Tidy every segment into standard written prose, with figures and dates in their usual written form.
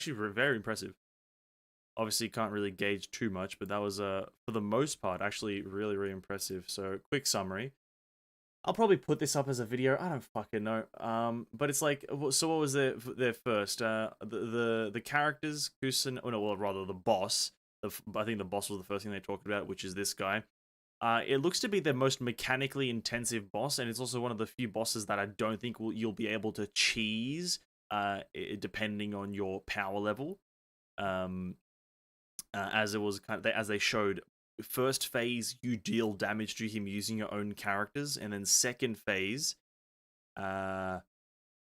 actually very impressive. Obviously, can't really gauge too much, but that was for the most part actually really impressive. So, quick summary. I'll probably put this up as a video. I don't fucking know. But it's like, so what was their first? The characters, Kusan, or no, well, rather the boss. I think the boss was the first thing they talked about, which is this guy. It looks to be their most mechanically intensive boss, and it's also one of the few bosses that I don't think you'll be able to cheese, depending on your power level. Um, as it was as they showed, first phase you deal damage to him using your own characters, and then second phase,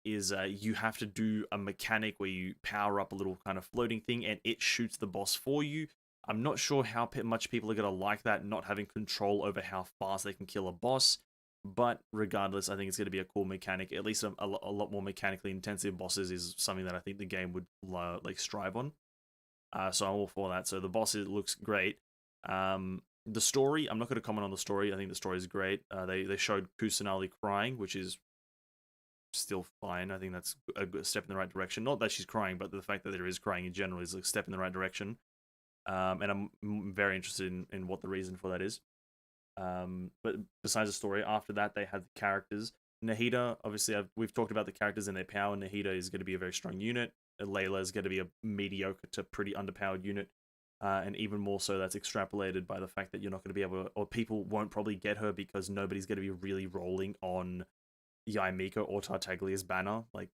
is you have to do a mechanic where you power up a little kind of floating thing, and it shoots the boss for you. I'm not sure how much people are going to like that, not having control over how fast they can kill a boss. But regardless, I think it's going to be a cool mechanic. At least a lot more mechanically intensive bosses is something that I think the game would like strive on. So I'm all for that. So the boss looks great. The story, I'm not going to comment on the story. I think the story is great. They showed Kusanali crying, which is still fine. I think that's a good step in the right direction. Not that she's crying, but the fact that there is crying in general is a step in the right direction. And I'm very interested in what the reason for that is. But besides the story, after that they had the characters. Nahida, obviously, we've talked about the characters and their power. Nahida is going to be a very strong unit. Layla is going to be a mediocre to pretty underpowered unit. And even more so, that's extrapolated by the fact that you're not going to be able to, or people won't probably get her because nobody's going to be really rolling on Yaimiko or Tartaglia's banner. Like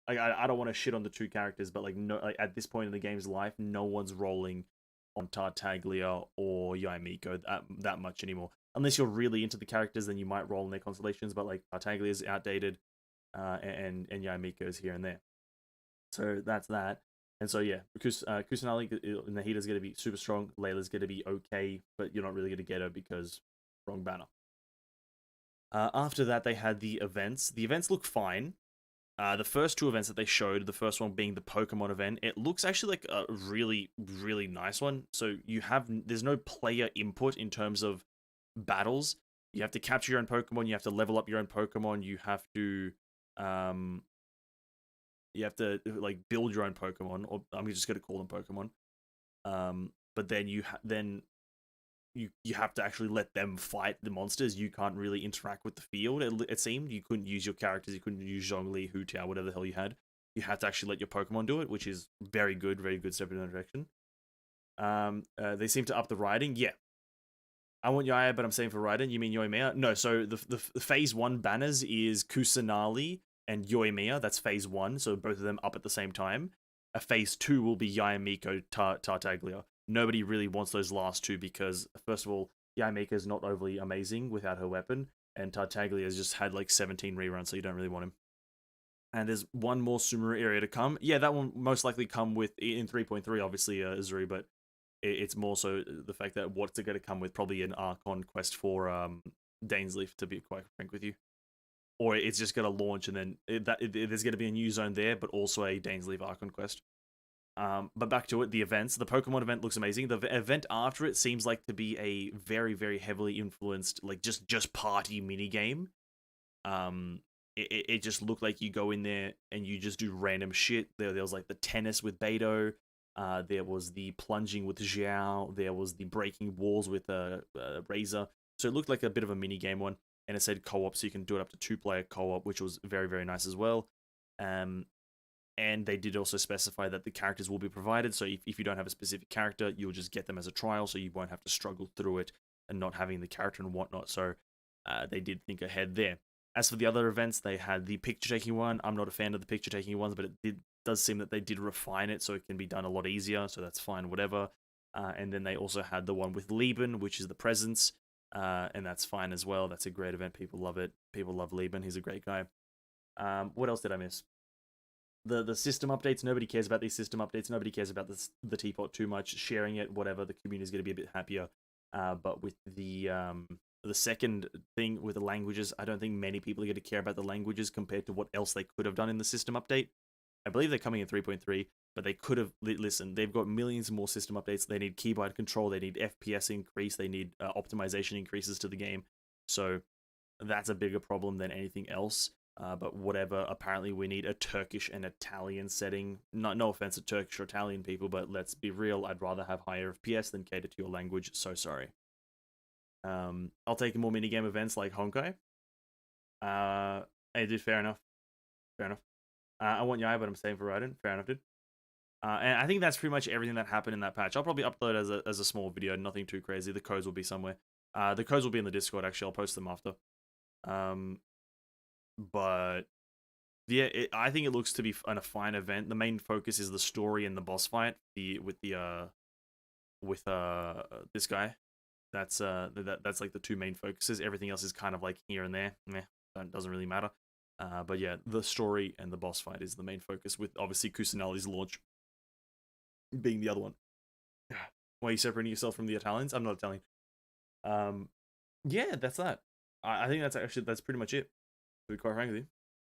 I don't want to shit on the two characters, but at this point in the game's life, no one's rolling on Tartaglia or Yaimiko that much anymore. Unless you're really into the characters, then you might roll in their constellations. But like Tartaglia is outdated, and Yaimiko is here and there. So that's that. And so yeah, because Kusanali Nahida's going to be super strong. Layla's going to be okay, but you're not really going to get her because wrong banner. After that, they had the events. The events look fine. The first two events that they showed, the first one being the Pokemon event, it looks actually like a really nice one. So there's no player input in terms of battles. You have to capture your own Pokemon. You have to level up your own Pokemon. You have to like build your own Pokemon, or I'm just going to call them Pokemon. But then you have to actually let them fight the monsters. You can't really interact with the field. It seemed you couldn't use your characters. You couldn't use Zhongli, Hu Tao, whatever the hell you had. You had to actually let your Pokemon do it, which is very good step in that direction. They seem to up the riding. Yeah, I want Yaya, but I'm saying for riding, you mean Yoimiya? No, so the phase 1 banners is Kusanali and Yoimiya. That's phase 1, so both of them up at the same time. A phase 2 will be Yaimiko Tartaglia. Nobody really wants those last two because, first of all, Yaimika is not overly amazing without her weapon, and Tartaglia has just had like 17 reruns, so you don't really want him. And there's one more Sumeru area to come. Yeah, that one most likely come with in 3.3, obviously, Izuri, but it's more so the fact that what's it going to come with? Probably an Archon quest for Dainsleif, to be quite frank with you. Or it's just going to launch and then there's going to be a new zone there, but also a Dainsleif Archon quest. But back to it, the events. The Pokemon event looks amazing. The event after it seems like to be a very heavily influenced, like just party mini game. It just looked like you go in there and you just do random shit. There was like the tennis with Beto. There was the plunging with Xiao. There was the breaking walls with Razor. So it looked like a bit of a mini game one. And it said co-op, so you can do it up to 2-player co-op, which was very nice as well. And they did also specify that the characters will be provided. So if you don't have a specific character, you'll just get them as a trial, so you won't have to struggle through it and not having the character and whatnot. So they did think ahead there. As for the other events, they had the picture-taking one. I'm not a fan of the picture-taking ones, but it does seem that they did refine it so it can be done a lot easier, so that's fine, whatever. And then they also had the one with Lieben, which is the presence, and that's fine as well. That's a great event. People love it. People love Lieben. He's a great guy. What else did I miss? The system updates. Nobody cares about these system updates. Nobody cares about the teapot too much. Sharing it, whatever. The community is going to be a bit happier. But with the second thing with the languages, I don't think many people are going to care about the languages compared to what else they could have done in the system update. I believe they're coming in 3.3, but they could have, listen, they've got millions more system updates. They need keybind control, they need FPS increase, they need optimization increases to the game. So that's a bigger problem than anything else. But whatever. Apparently, we need a Turkish and Italian setting. No offense to Turkish or Italian people, but let's be real. I'd rather have higher FPS than cater to your language. So sorry. I'll take more minigame events like Honkai. Hey, dude, fair enough. Fair enough. I want Yaya, but I'm staying for Raiden. Fair enough, dude. And I think that's pretty much everything that happened in that patch. I'll probably upload as a small video, nothing too crazy. The codes will be somewhere. The codes will be in the Discord, actually. I'll post them after. But yeah, I think it looks to be a fine event. The main focus is the story and the boss fight. With this guy. That's like the two main focuses. Everything else is kind of like here and there. Meh, doesn't really matter. But yeah, the story and the boss fight is the main focus, with obviously Kusanali's launch being the other one. Why are you separating yourself from the Italians? I'm not Italian. Yeah, that's that. I think that's pretty much it, to be quite frank with you.